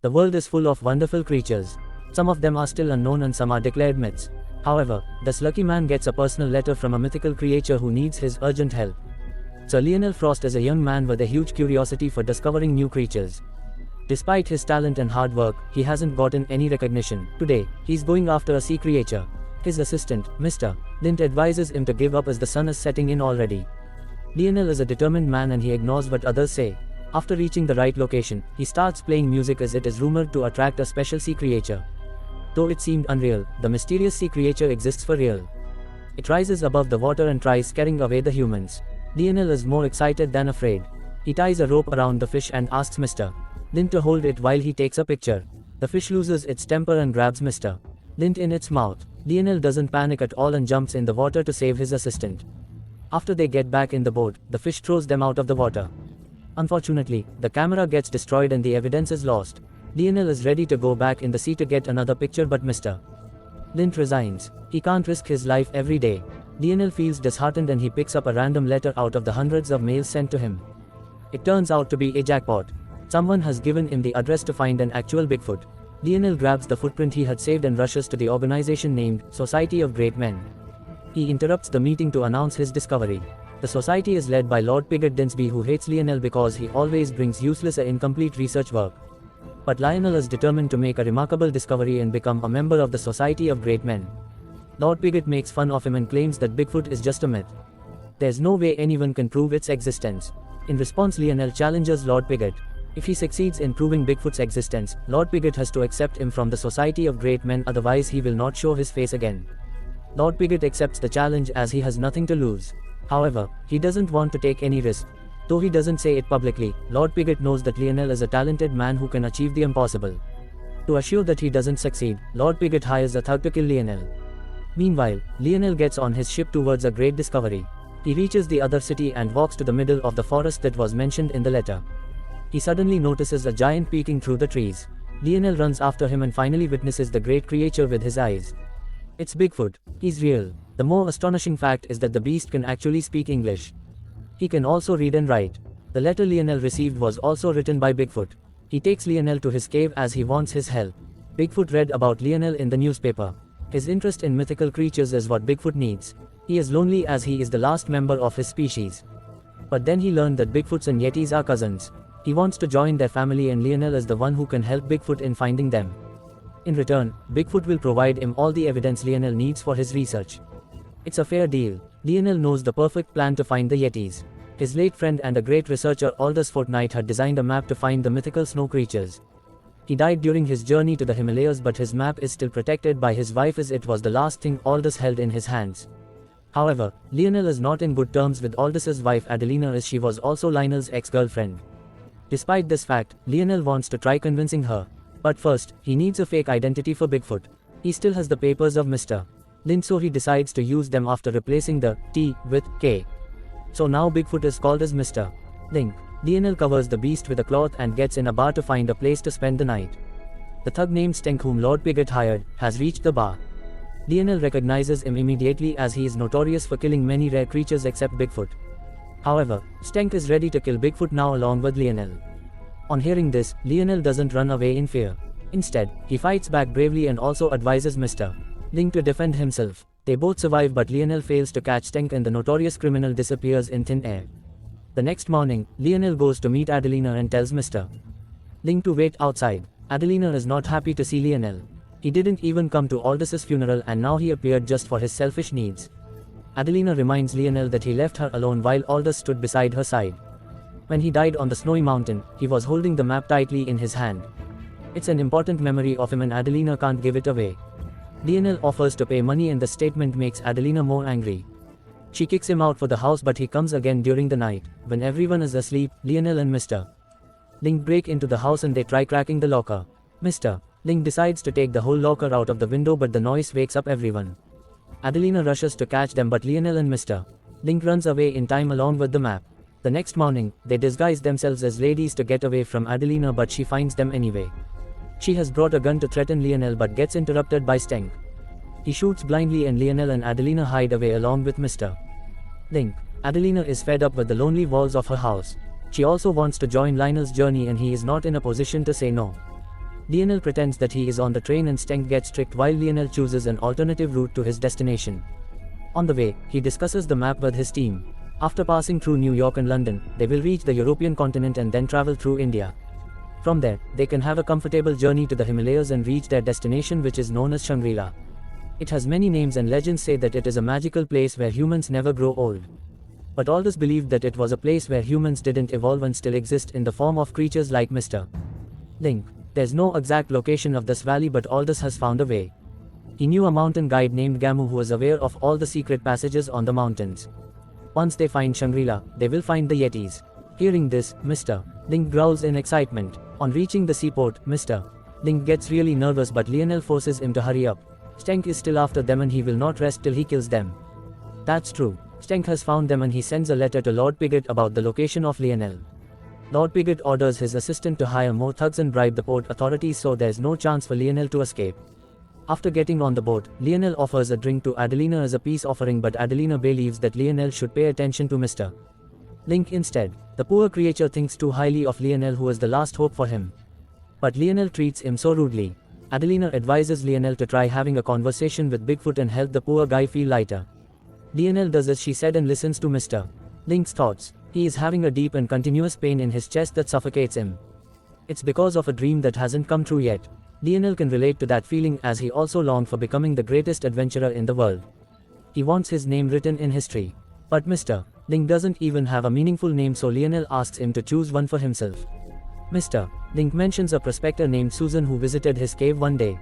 The world is full of wonderful creatures. Some of them are still unknown and some are declared myths. However, this lucky man gets a personal letter from a mythical creature who needs his urgent help. Sir Lionel Frost is a young man with a huge curiosity for discovering new creatures. Despite his talent and hard work, he hasn't gotten any recognition. Today, he's going after a sea creature. His assistant, Mr. Lint, advises him to give up as the sun is setting in already. Lionel is a determined man and he ignores what others say. After reaching the right location, he starts playing music as it is rumored to attract a special sea creature. Though it seemed unreal, the mysterious sea creature exists for real. It rises above the water and tries scaring away the humans. Lionel is more excited than afraid. He ties a rope around the fish and asks Mr. Lint to hold it while he takes a picture. The fish loses its temper and grabs Mr. Lint in its mouth. Lionel doesn't panic at all and jumps in the water to save his assistant. After they get back in the boat, the fish throws them out of the water. Unfortunately, the camera gets destroyed and the evidence is lost. Lionel is ready to go back in the sea to get another picture, but Mr. Lint resigns. He can't risk his life every day. Lionel feels disheartened and he picks up a random letter out of the hundreds of mails sent to him. It turns out to be a jackpot. Someone has given him the address to find an actual Bigfoot. Lionel grabs the footprint he had saved and rushes to the organization named Society of Great Men. He interrupts the meeting to announce his discovery. The society is led by Lord Pigot Dinsby, who hates Lionel because he always brings useless or incomplete research work. But Lionel is determined to make a remarkable discovery and become a member of the Society of Great Men. Lord Pigot makes fun of him and claims that Bigfoot is just a myth. There's no way anyone can prove its existence. In response, Lionel challenges Lord Pigot. If he succeeds in proving Bigfoot's existence, Lord Pigot has to accept him from the Society of Great Men, otherwise he will not show his face again. Lord Pigot accepts the challenge as he has nothing to lose. However, he doesn't want to take any risk. Though he doesn't say it publicly, Lord Pigot knows that Lionel is a talented man who can achieve the impossible. To assure that he doesn't succeed, Lord Pigot hires a thug to kill Lionel. Meanwhile, Lionel gets on his ship towards a great discovery. He reaches the other city and walks to the middle of the forest that was mentioned in the letter. He suddenly notices a giant peeking through the trees. Lionel runs after him and finally witnesses the great creature with his eyes. It's Bigfoot. He's real. The more astonishing fact is that the beast can actually speak English. He can also read and write. The letter Lionel received was also written by Bigfoot. He takes Lionel to his cave as he wants his help. Bigfoot read about Lionel in the newspaper. His interest in mythical creatures is what Bigfoot needs. He is lonely as he is the last member of his species. But then he learned that Bigfoots and Yetis are cousins. He wants to join their family and Lionel is the one who can help Bigfoot in finding them. In return, Bigfoot will provide him all the evidence Lionel needs for his research. It's a fair deal. Lionel knows the perfect plan to find the Yetis. His late friend and a great researcher Aldous Fortnight had designed a map to find the mythical snow creatures. He died during his journey to the Himalayas, but his map is still protected by his wife as it was the last thing Aldous held in his hands. However, Lionel is not in good terms with Aldous's wife Adelina as she was also Lionel's ex-girlfriend. Despite this fact, Lionel wants to try convincing her. But first, he needs a fake identity for Bigfoot. He still has the papers of Mr. Lint, so he decides to use them after replacing the T with K. So now Bigfoot is called as Mr. Link. Lionel covers the beast with a cloth and gets in a bar to find a place to spend the night. The thug named Stenk, whom Lord Pigot hired, has reached the bar. Lionel recognizes him immediately as he is notorious for killing many rare creatures except Bigfoot. However, Stenk is ready to kill Bigfoot now along with Lionel. On hearing this, Lionel doesn't run away in fear. Instead, he fights back bravely and also advises Mr. Link to defend himself. They both survive, but Lionel fails to catch Stenk and the notorious criminal disappears in thin air. The next morning, Lionel goes to meet Adelina and tells Mr. Link to wait outside. Adelina is not happy to see Lionel. He didn't even come to Aldous's funeral and now he appeared just for his selfish needs. Adelina reminds Lionel that he left her alone while Aldous stood beside her side. When he died on the snowy mountain, he was holding the map tightly in his hand. It's an important memory of him and Adelina can't give it away. Lionel offers to pay money and the statement makes Adelina more angry. She kicks him out for the house, but he comes again during the night. When everyone is asleep, Lionel and Mr. Link break into the house and they try cracking the locker. Mr. Link decides to take the whole locker out of the window, but the noise wakes up everyone. Adelina rushes to catch them, but Lionel and Mr. Link runs away in time along with the map. The next morning, they disguise themselves as ladies to get away from Adelina, but she finds them anyway. She has brought a gun to threaten Lionel but gets interrupted by Stenk. He shoots blindly and Lionel and Adelina hide away along with Mr. Link. Adelina is fed up with the lonely walls of her house. She also wants to join Lionel's journey and he is not in a position to say no. Lionel pretends that he is on the train and Stenk gets tricked while Lionel chooses an alternative route to his destination. On the way, he discusses the map with his team. After passing through New York and London, they will reach the European continent and then travel through India. From there, they can have a comfortable journey to the Himalayas and reach their destination, which is known as Shangri-La. It has many names and legends say that it is a magical place where humans never grow old. But Aldous believed that it was a place where humans didn't evolve and still exist in the form of creatures like Mr. Link. There's no exact location of this valley, but Aldous has found a way. He knew a mountain guide named Gamu who was aware of all the secret passages on the mountains. Once they find Shangri-La, they will find the Yetis. Hearing this, Mr. Link growls in excitement. On reaching the seaport, Mr. Link gets really nervous, but Lionel forces him to hurry up. Stenk is still after them and he will not rest till he kills them. That's true. Stenk has found them and he sends a letter to Lord Piggott about the location of Lionel. Lord Piggott orders his assistant to hire more thugs and bribe the port authorities so there's no chance for Lionel to escape. After getting on the boat, Lionel offers a drink to Adelina as a peace offering, but Adelina believes that Lionel should pay attention to Mr. Link instead. The poor creature thinks too highly of Lionel, who is the last hope for him. But Lionel treats him so rudely. Adelina advises Lionel to try having a conversation with Bigfoot and help the poor guy feel lighter. Lionel does as she said and listens to Mr. Link's thoughts. He is having a deep and continuous pain in his chest that suffocates him. It's because of a dream that hasn't come true yet. Lionel can relate to that feeling as he also longed for becoming the greatest adventurer in the world. He wants his name written in history. But Mr. Link doesn't even have a meaningful name, so Lionel asks him to choose one for himself. Mr. Link mentions a prospector named Susan who visited his cave one day.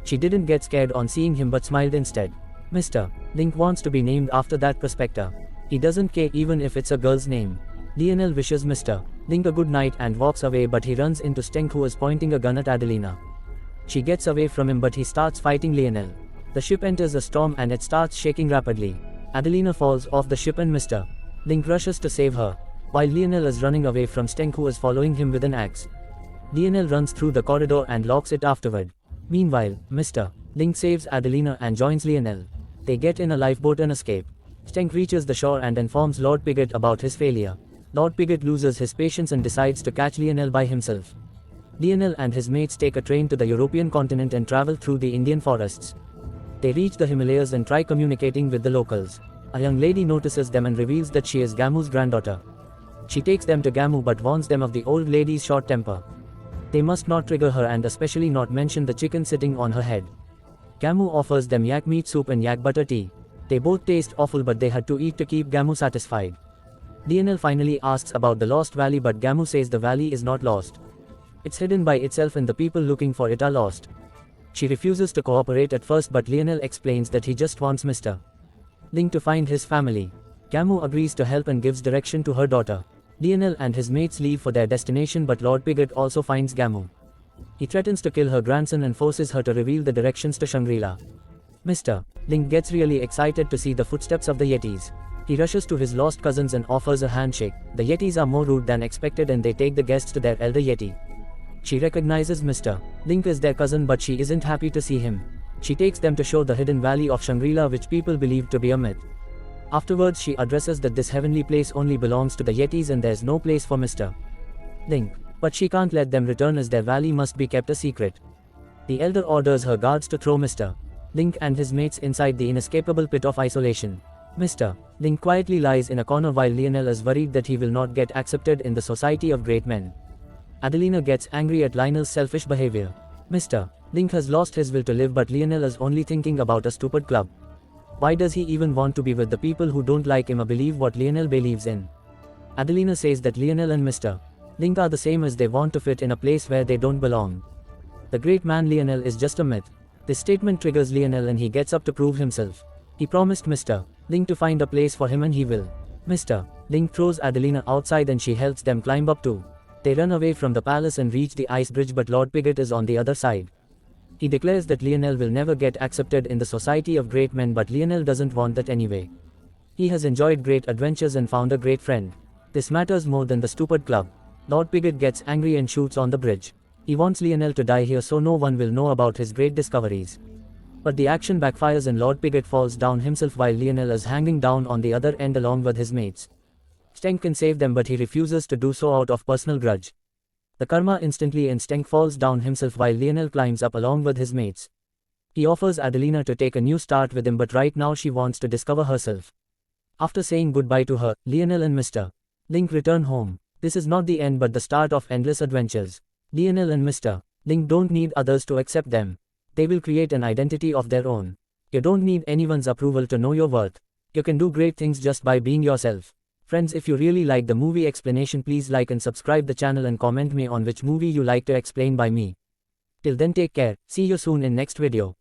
She didn't get scared on seeing him but smiled instead. Mr. Link wants to be named after that prospector. He doesn't care even if it's a girl's name. Lionel wishes Mr. Link a good night and walks away, but he runs into Stenk, who is pointing a gun at Adelina. She gets away from him, but he starts fighting Lionel. The ship enters a storm and it starts shaking rapidly. Adelina falls off the ship and Mr. Link rushes to save her, while Lionel is running away from Stenk, who is following him with an axe. Lionel runs through the corridor and locks it afterward. Meanwhile, Mr. Link saves Adelina and joins Lionel. They get in a lifeboat and escape. Stenk reaches the shore and informs Lord Piggott about his failure. Lord Piggott loses his patience and decides to catch Lionel by himself. Lionel and his mates take a train to the European continent and travel through the Indian forests. They reach the Himalayas and try communicating with the locals. A young lady notices them and reveals that she is Gamu's granddaughter. She takes them to Gamu but warns them of the old lady's short temper. They must not trigger her and especially not mention the chicken sitting on her head. Gamu offers them yak meat soup and yak butter tea. They both taste awful, but they had to eat to keep Gamu satisfied. Lionel finally asks about the lost valley, but Gamu says the valley is not lost. It's hidden by itself and the people looking for it are lost. She refuses to cooperate at first, but Lionel explains that he just wants Mr. Link to find his family. Gamu agrees to help and gives direction to her daughter. Lionel and his mates leave for their destination, but Lord Piggott also finds Gamu. He threatens to kill her grandson and forces her to reveal the directions to Shangri-La. Mr. Link gets really excited to see the footsteps of the Yetis. He rushes to his lost cousins and offers a handshake. The Yetis are more rude than expected and they take the guests to their elder Yeti. She recognizes Mr. Link as their cousin, but she isn't happy to see him. She takes them to show the hidden valley of Shangri-La, which people believe to be a myth. Afterwards, she addresses that this heavenly place only belongs to the Yetis and there's no place for Mr. Link. But she can't let them return as their valley must be kept a secret. The elder orders her guards to throw Mr. Link and his mates inside the inescapable pit of isolation. Mr. Link quietly lies in a corner while Lionel is worried that he will not get accepted in the society of great men. Adelina gets angry at Lionel's selfish behavior. Mr. Link has lost his will to live, but Lionel is only thinking about a stupid club. Why does he even want to be with the people who don't like him or believe what Lionel believes in? Adelina says that Lionel and Mr. Link are the same, as they want to fit in a place where they don't belong. The great man Lionel is just a myth. This statement triggers Lionel and he gets up to prove himself. He promised Mr. Link to find a place for him and he will. Mr. Link throws Adelina outside and she helps them climb up too. They run away from the palace and reach the ice bridge, but Lord Piggott is on the other side. He declares that Lionel will never get accepted in the society of great men, but Lionel doesn't want that anyway. He has enjoyed great adventures and found a great friend. This matters more than the stupid club. Lord Piggott gets angry and shoots on the bridge. He wants Lionel to die here so no one will know about his great discoveries. But the action backfires and Lord Piggott falls down himself while Lionel is hanging down on the other end along with his mates. Stenk can save them, but he refuses to do so out of personal grudge. The karma instantly and Stenk falls down himself while Lionel climbs up along with his mates. He offers Adelina to take a new start with him, but right now she wants to discover herself. After saying goodbye to her, Lionel and Mr. Link return home. This is not the end but the start of endless adventures. Lionel and Mr. Link don't need others to accept them. They will create an identity of their own. You don't need anyone's approval to know your worth. You can do great things just by being yourself. Friends, if you really like the movie explanation, please like and subscribe the channel and comment me on which movie you like to explain by me. Till then, take care. See you soon in next video.